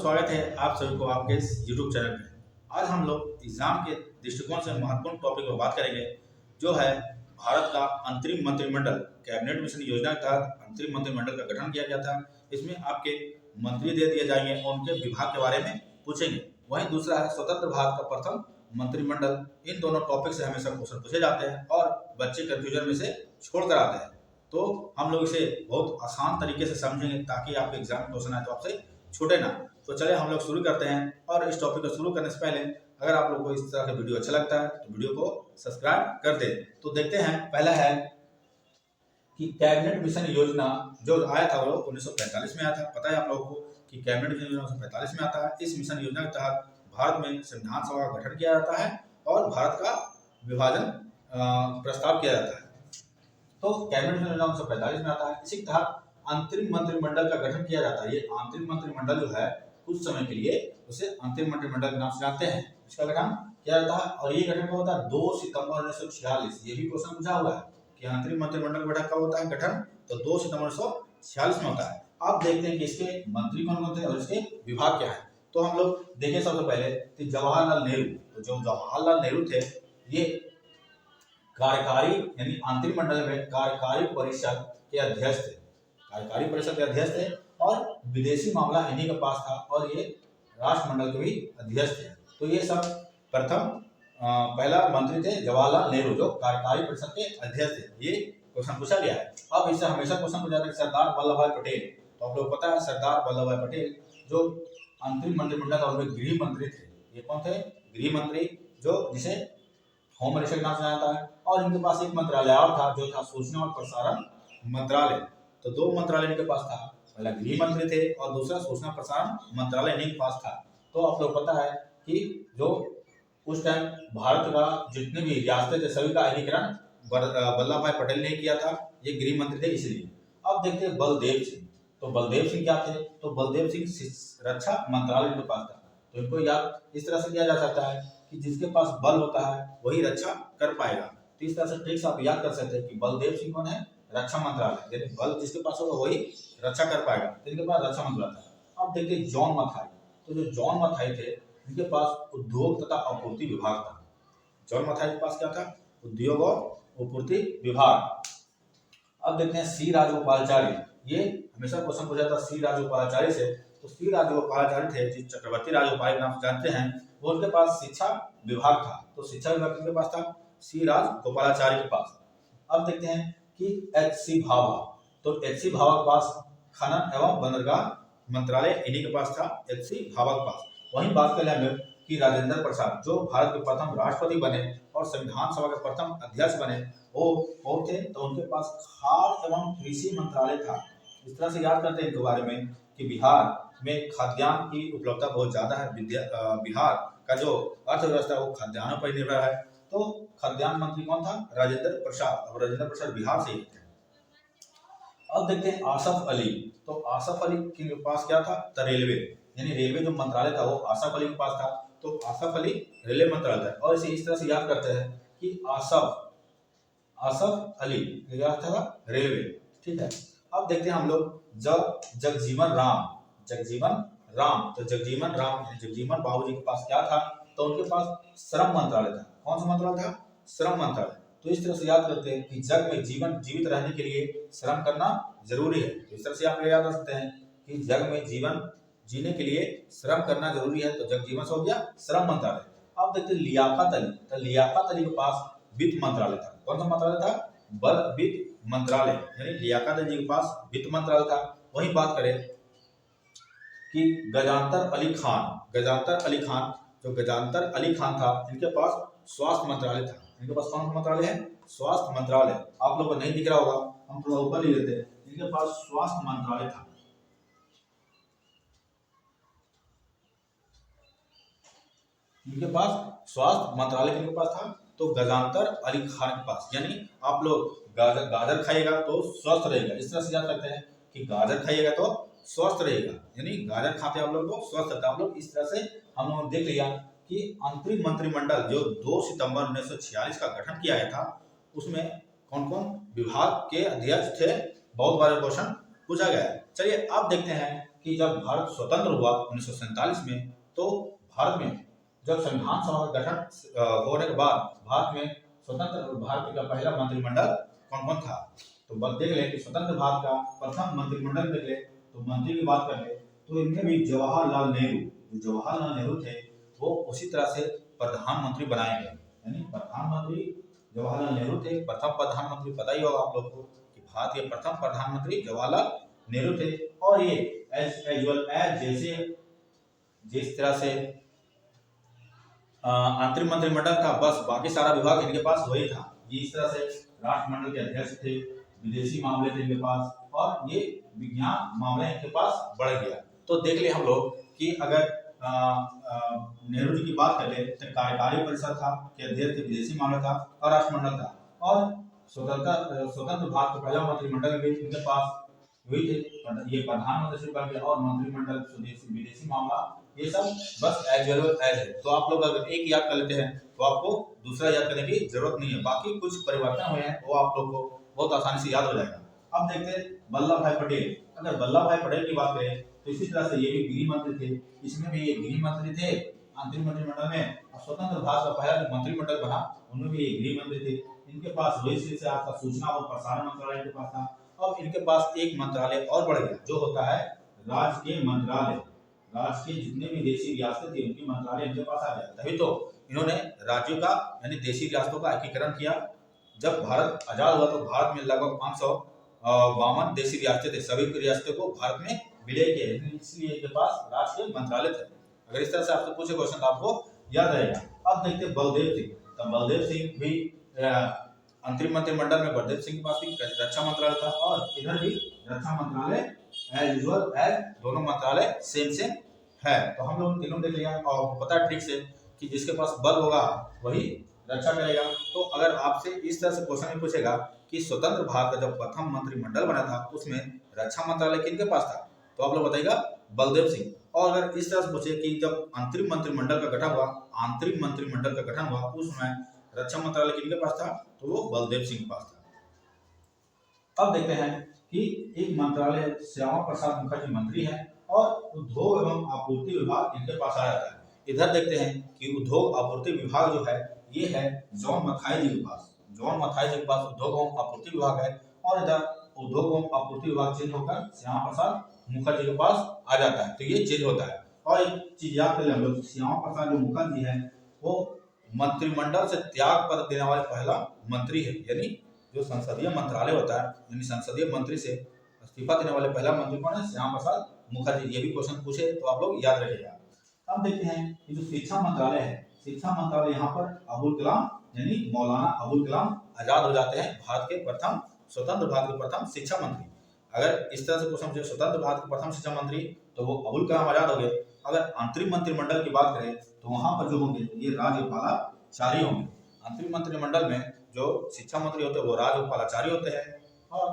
स्वागत है आप सभी को आपके इस YouTube चैनल पे। आज हम लोग एग्जाम के दृष्टिकोण से महत्वपूर्ण टॉपिक पर बात करेंगे, जो है भारत का अंतरिम मंत्रिमंडल। कैबिनेट मिशन योजना के तहत अंतरिम मंत्रिमंडल का गठन किया गया था। इसमें आपके मंत्री दे दिए जाएंगे और उनके विभाग के बारे में पूछेंगे। वहीं दूसरा है स्वतंत्र भारत का प्रथम मंत्रिमंडल। इन दोनों टॉपिक से हमेशा क्वेश्चन पूछे जाते हैं और बच्चे कंफ्यूजन में से छोड़ कर आते हैं, तो हम लोग इसे बहुत आसान तरीके से समझेंगे ताकि आपके एग्जाम में क्वेश्चन आए तो आपसे छूटे ना। तो चलिए हम लोग शुरू करते हैं। और इस टॉपिक को शुरू करने से पहले अगर आप लोग को इस तरह का वीडियो अच्छा लगता है तो वीडियो को सब्सक्राइब कर दें। तो देखते हैं, पहला है कि कैबिनेट मिशन योजना जो आया था वो 1945 में आया था। पता है आप लोगों को कि कैबिनेट मिशन योजना 1945 में आता है। इस मिशन योजना के तहत भारत में संविधान सभा का गठन किया जाता है और भारत का विभाजन प्रस्ताव किया जाता है। तो कैबिनेट मिशन योजना 1945 में आता है। इसी के तहत अंतरिम मंत्रिमंडल का गठन किया जाता है। ये अंतरिम मंत्रिमंडल जो है कुछ समय के लिए उसे अंतरिम मंत्रिमंडल के नाम से जानते हैं। इसका गठन किया जाता है और ये गठन कब होता है? 2 सितंबर 1946। ये भी क्वेश्चन पूछा हुआ है कि अंतरिम मंत्रिमंडल का गठन कब होता है? गठन तो 2 सितंबर 1946 में होता है। अब देखते हैं कि इसके मंत्री कौन कौन थे और इसके विभाग क्या है। तो हम लोग देखें सबसे पहले कि जवाहरलाल नेहरू। तो जो जवाहरलाल नेहरू थे ये कार्यकारी यानी अंतरिम मंडल में कार्यकारी परिषद के अध्यक्ष थे। कार्यकारी परिषद के अध्यक्ष थे और विदेशी मामला इन्हीं के पास था और ये राष्ट्रमंडल के भी अध्यक्ष थे। तो ये सब प्रथम पहला मंत्री थे जवाहरलाल नेहरू, जो कार्यकारी परिषद के अध्यक्ष थे। ये क्वेश्चन पूछा गया है। अब इससे हमेशा क्वेश्चन पूछा जाता है सरदार वल्लभ भाई पटेल। तो आप लोग पता है सरदार वल्लभ भाई पटेल जो अंतरिम मंत्रिमंडल था उनमें गृह मंत्री थे। ये कौन थे? गृह मंत्री, जो जिसे होम मिनिस्टर के नाम से जाना जाता है। और इनके पास एक मंत्रालय और था जो था सूचना और प्रसारण मंत्रालय। तो 2 मंत्रालय इनके पास था, पहला गृह मंत्री थे और दूसरा सूचना प्रसारण मंत्रालय इनके पास था। तो आप लोग पता है कि जो उस टाइम भारत का जितने भी रियासतें थे सभी का एकीकरण वल्लभ भाई पटेल ने किया था। ये गृह मंत्री थे इसलिए। अब देखते हैं बलदेव सिंह। तो बलदेव सिंह क्या थे? तो बलदेव सिंह रक्षा मंत्रालय इनके पास था। तो इनको याद इस तरह से किया जा सकता है कि जिसके पास बल होता है वही रक्षा कर पाएगा। तो इस तरह से ट्रिक्स आप याद कर सकते हैं कि बलदेव सिंह कौन है? रक्षा मंत्रालय, यानी बल जिसके पास होगा वही रक्षा कर पाएगा। तो इनके पास रक्षा मंत्रालय था। अब देखिए जॉन मथाई। तो जो जॉन मथाई थे इनके पास उद्योग तथा आपूर्ति विभाग था। जॉन मथाई के पास क्या था? उद्योग और आपूर्ति विभाग। अब देखते हैं सी राजगोपालाचारी। ये हमेशा क्वेश्चन पूछा था सी राजगोपालाचारी से। तो सी राजगोपालाचारी थे जिस चक्रवर्ती राजगोपाल के नाम से जानते हैं, वो उनके पास शिक्षा विभाग था। तो शिक्षा विभाग किसके पास था? सी राजगोपालाचारी के पास। अब देखते हैं कि एच.सी. भाभा। तो एच.सी. भाभा के पास खनन एवं बंदरगाह मंत्रालय इन्हीं के पास था, एच.सी. भाभा के पास। वहीं बात कर लेंगे कि राजेंद्र प्रसाद जो भारत के प्रथम राष्ट्रपति बने और संविधान सभा के प्रथम अध्यक्ष बने, वो कौन थे? तो उनके पास खाद्य एवं कृषि मंत्रालय था। इस तरह से याद करते हैं इनके बारे में कि बिहार में खाद्यान्न की उपलब्धता बहुत ज्यादा है। बिहार का जो अर्थव्यवस्था है वो खाद्यान्नों पर निर्भर है। तो खाद्यान्न मंत्री कौन था? राजेंद्र प्रसाद। और राजेंद्र प्रसाद बिहार से ही थे। अब देखते हैं आसफ अली। तो आसफ अली के पास क्या था? तो रेलवे, यानी रेलवे जो मंत्रालय था वो आसफ अली के पास था। तो आसफ अली रेलवे मंत्रालय था। और इसे इस तरह से याद करते हैं कि आसफ अली क्या था? रेलवे। ठीक है। अब देखते हैं हम लोग जगजीवन राम। तो जगजीवन बाबूजी के पास क्या था? तो उनके पास श्रम मंत्रालय था। कौन सा मंत्रालय था? श्रम मंत्रालय। तो इस तरह से याद करते हैं कि जग में जीवित रहने के लिए श्रम करना जरूरी है। तो इस तरह से आप याद कर सकते हैं कि जग में जीवन जीने के लिए श्रम करना जरूरी है। तो जगजीवन से हो गया श्रम मंत्रालय। अब देखते हैं लियाकत अली। तो लियाकत अली के पास वित्त मंत्रालय था। कौन सा मंत्रालय था? वित्त मंत्रालय, यानी लियाकत अली के पास वित्त मंत्रालय था। वहीं बात करें कि गजानतर अली खान था, इनके पास स्वास्थ्य मंत्रालय था। इनके पास कौन सा मंत्रालय है? स्वास्थ्य मंत्रालय। आप लोगों को नहीं दिख रहा होगा, हम थोड़ा ऊपर ले लेते हैं। इनके पास स्वास्थ्य मंत्रालय था। इनके पास स्वास्थ्य मंत्रालय किनके पास था? तो गजानतर अली खान के पास। यानी आप लोग गाजर खाइएगा तो स्वस्थ रहेगा। इस तरह से याद करते हैं कि गाजर खाइएगा तो स्वस्थ रहेगा, यानी गाजर खाते आप लोग तो स्वस्थ रहता है। आप लोग इस तरह से हम लोगों ने देख लिया कि अंतरिम मंत्रिमंडल जो 2 सितंबर 1946 का गठन किया गया था, उसमें कौन कौन विभाग के अध्यक्ष थे। बहुत बार क्वेश्चन पूछा गया है। चलिए अब देखते हैं कि जब भारत स्वतंत्र हुआ 1947 में, तो भारत में जब संविधान सभा का गठन होने के बाद भारत में स्वतंत्र भारत का पहला मंत्रिमंडल कौन कौन था। तो बस देख ले कि स्वतंत्र भारत का प्रथम मंत्रिमंडल देख ले, तो मंत्री की बात कर ले तो इनमें भी जवाहरलाल नेहरू, जो जवाहरलाल नेहरू थे वो उसी तरह से प्रधानमंत्री बनाए गए। यानी प्रधानमंत्री जवाहरलाल नेहरू थे, प्रथम प्रधानमंत्री। पता ही होगा आप लोग को कि भारत के प्रथम प्रधानमंत्री जवाहरलाल नेहरू थे। और ये एज जैसे जिस तरह से अंतरिम मंत्रिमंडल था, बस बाकी सारा विभाग इनके पास वही था। जिस तरह से राष्ट्रमंडल के अध्यक्ष थे, विदेशी मामले थे इनके पास, और ये विज्ञान मामले इनके पास बढ़ गया। तो देख ले हम लोग कि अगर नेहरू जी की बात कर ले तो कार्यकारी परिषद था के अध्यक्ष थे, विदेशी मामला था और राष्ट्रमंडल था। और स्वतंत्र भारत का पहला मंत्रिमंडल भी इनके पास वही थे। ये प्रधानमंत्री से बन गया और मंत्रिमंडल स्वदेशी विदेशी मामला ये सब बस एज है। तो आप लोग अगर एक याद कर लेते हैं तो आपको दूसरा याद करने की जरूरत नहीं है। बाकी कुछ परिवर्तन हुए हैं वो आप लोग को बहुत आसानी से याद हो जाएगा। अब देखते हैं वल्लभ भाई पटेल। अगर वल्लभ भाई पटेल की बात करें तो इसी तरह से ये भी गृह मंत्री थे, इसमें भी ये गृह मंत्री थे अंतरिम मंत्रिमंडल में। और स्वतंत्र भारत का पहला जो मंत्रिमंडल बना उनमें भी ये गृह मंत्री थे। इनके पास वही से आपका सूचना और प्रसारण मंत्रालय इनके पास था। अब इनके पास एक मंत्रालय और बढ़ गया जो होता है राजकीय मंत्रालय। राज्य के जितने भी देशी रियासतें थी उनकी मंत्रालय इनके पास आ गया। तभी तो इन्होंने राज्यों का यानी देशी रियासतों का एकीकरण किया। जब भारत आजाद हुआ तो भारत में लगभग 552 देशी रियासतें थे। सभी रियासतों को भारत में विलय किया, इसलिए इनके पास राष्ट्रीय मंत्रालय थे। अगर इस तरह से आपसे पूछे क्वेश्चन तो आपको याद रहेगा। अब देखते हैं बलदेव सिंह। तो बलदेव सिंह भी अंतरिम मंत्रिमंडल में बलदेव सिंह के पास भी रक्षा मंत्रालय था, और इधर भी रक्षा मंत्रालय एज यूजुअल एज दोनों मंत्रालय सेम है। तो हम लोग तीनों देख लिया और पता है ट्रिक से कि जिसके पास बल होगा वही रक्षा करेगा। तो अगर आपसे इस तरह से क्वेश्चन में पूछेगा कि स्वतंत्र भारत का जब प्रथम मंत्रिमंडल बना था उसमें रक्षा मंत्रालय किनके पास था, तो आप लोग बताइएगा बलदेव सिंह। और अगर इस तरह से पूछे कि जब अंतरिम मंत्रिमंडल का गठन हुआ, आंतरिक मंत्रिमंडल का गठन हुआ उस समय रक्षा मंत्रालय किनके पास था, तो वो बलदेव सिंह के पास था। अब देखते हैं कि एक मंत्रालय श्यामा प्रसाद मुखर्जी मंत्री है और उद्योग एवं आपूर्ति विभाग इनके पास आ जाता है। इधर देखते हैं कि उद्योग आपूर्ति विभाग जो है ये है जॉन मथाई जी के पास। जॉन मथाई जी के पास उद्योग एवं आपूर्ति विभाग है, और इधर उद्योग एवं आपूर्ति विभाग चेंज होकर श्यामा प्रसाद मुखर्जी के पास आ जाता है। तो ये चेंज होता है। और एक चीज याद कर ले हम लोग, श्यामा प्रसाद जो मुखर्जी है वो मंत्रिमंडल से त्याग पत्र देने वाले पहला मंत्री है। यानी जो संसदीय मंत्रालय होता है यानी संसदीय मंत्री से इस्तीफा देने वाले पहला मंत्री कौन है, श्यामा प्रसाद मुखर्जी। ये भी क्वेश्चन पूछे तो आप लोग याद रखिएगा। अब देखते हैं कि जो शिक्षा मंत्रालय है, शिक्षा मंत्रालय यहाँ पर अबुल कलाम यानी मौलाना अबुल कलाम आजाद हो जाते हैं, भारत के प्रथम स्वतंत्र भारत के प्रथम शिक्षा मंत्री। अगर इस तरह से क्वेश्चन पूछे स्वतंत्र भारत के प्रथम शिक्षा मंत्री तो वो अबुल कलाम आजाद हो गए। अगर अंतरिम मंत्रिमंडल की बात करें तो वहां पर जो होंगे ये राज्यपालाचारी होंगे। अंतरिम मंत्रिमंडल में जो शिक्षा मंत्री होते हैं वो राज्यपालाचारी होते हैं, और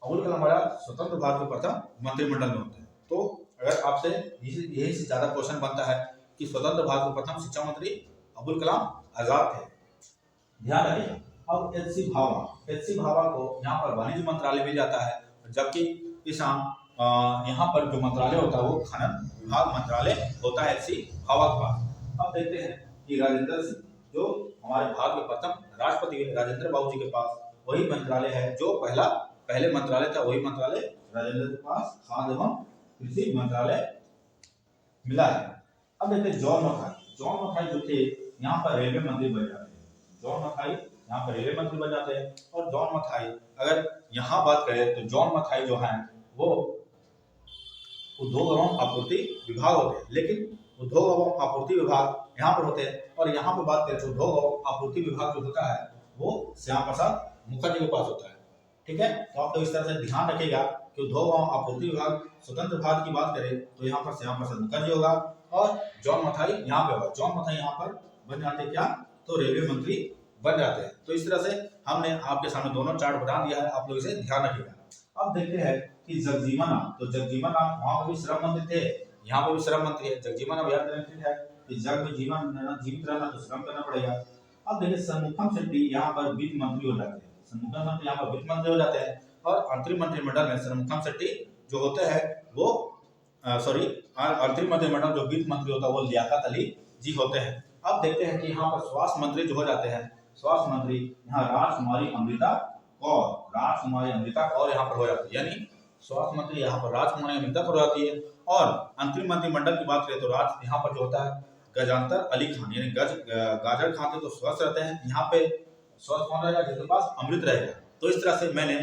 अबुल कलाम आजाद स्वतंत्र भारत के प्रथम मंत्रिमंडल में होते हैं। तो अगर आपसे यही से ज्यादा क्वेश्चन बनता है कि स्वतंत्र भारत के प्रथम शिक्षा मंत्री अबुल कलाम आजाद थे, ध्यान रखिएगा। अब एच.सी. भाभा को यहाँ पर वाणिज्य मंत्रालय मिल जाता है, जबकि इस यहाँ पर जो मंत्रालय होता है वो खनन विभाग मंत्रालय होता है एच.सी. भाभा के पास। अब देखते हैं कि राजेंद्र सिंह जो हमारे भारत के प्रथम राष्ट्रपति राजेंद्र बाबू जी के पास वही मंत्रालय है जो पहले मंत्रालय था, वही मंत्रालय राजेंद्र के पास खाद्य एवं कृषि मंत्रालय मिला है। अब देखते हैं जॉन मथाई जो थे यहाँ पर रेलवे मंत्री बन जाते हैं। जॉन मथाई यहाँ पर रेलवे मंत्री बन जाते हैं। और जॉन मथाई अगर यहाँ बात करें तो जॉन मथाई जो है वो उद्योग एवं आपूर्ति विभाग होते हैं, लेकिन उद्योग एवं आपूर्ति विभाग यहाँ पर होते हैं। और यहाँ पर बात करें तो उद्योग एवं आपूर्ति विभाग जो होता है वो श्यामा प्रसाद मुखर्जी के पास होता है। ठीक है, तो आप लोग इस तरह से ध्यान रखिएगा कि उद्योग एवं आपूर्ति विभाग स्वतंत्र भारत की बात करें तो यहाँ पर श्यामा प्रसाद मुखर्जी होगा, और जॉन मथाई यहाँ पे होगा। जॉन मथाई यहाँ पर बन जाते हैं क्या, तो रेलवे मंत्री बन जाते हैं। तो इस तरह से हमने आपके सामने दोनों चार्ट बना दिया है, आप लोग इसे ध्यान रखिएगा। अब देखते हैं कि जगजीवन राम, तो जगजीवन राम वहां पर भी श्रम मंत्री थे, यहाँ पर भी श्रम मंत्री है। जगजीवन राम याद रखना है कि जग में जीवित रहना तो श्रम करना पड़ेगा। अब देखिए सन्मुखम शेट्टी यहाँ पर वित्त मंत्री हो जाते हैं। सन्मुखम शेट्टी यहाँ पर वित्त मंत्री हो जाते हैं, और अंतरिम मंत्रिमंडल में सन्मुखम शेट्टी जो होते हैं वो अंतरिम मंत्रिमंडल जो वित्त मंत्री होता है वो लियाकत अली जी होते हैं। अब देखते हैं कि यहाँ पर स्वास्थ्य मंत्री जो हो जाते हैं, स्वास्थ्य मंत्री यहाँ राजकुमारी अमृता कौर यहाँ पर हो जाती है, यानी स्वास्थ्य मंत्री यहाँ पर राजकुमारी अमृता कौर हो जाती है। और अंतरिम मंत्रिमंडल की बात करें तो यहाँ पर जो होता है गजांतर अली खान, यानी गाजर खाते तो स्वस्थ रहते हैं, यहाँ पे स्वस्थ कौन रहेगा, जिसके पास अमृत रहेगा। तो इस तरह से मैंने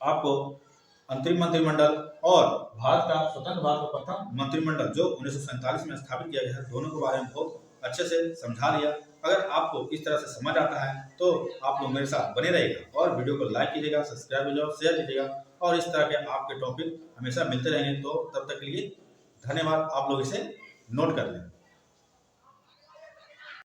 आपको अंतरिम मंत्रिमंडल और भारत का स्वतंत्र भारत का प्रथम मंत्रिमंडल जो 1947 में स्थापित किया गया है, दोनों के बारे में बहुत अच्छे से समझा लिया। अगर आपको इस तरह से समझ आता है तो आप लोग मेरे साथ बने रहिएगा और वीडियो को लाइक कीजिएगा, सब्सक्राइब कीजिएगा, शेयर कीजिएगा और इस तरह के आपके टॉपिक हमेशा मिलते रहेंगे। तो तब तक के लिए धन्यवाद। आप लोग इसे नोट कर लें।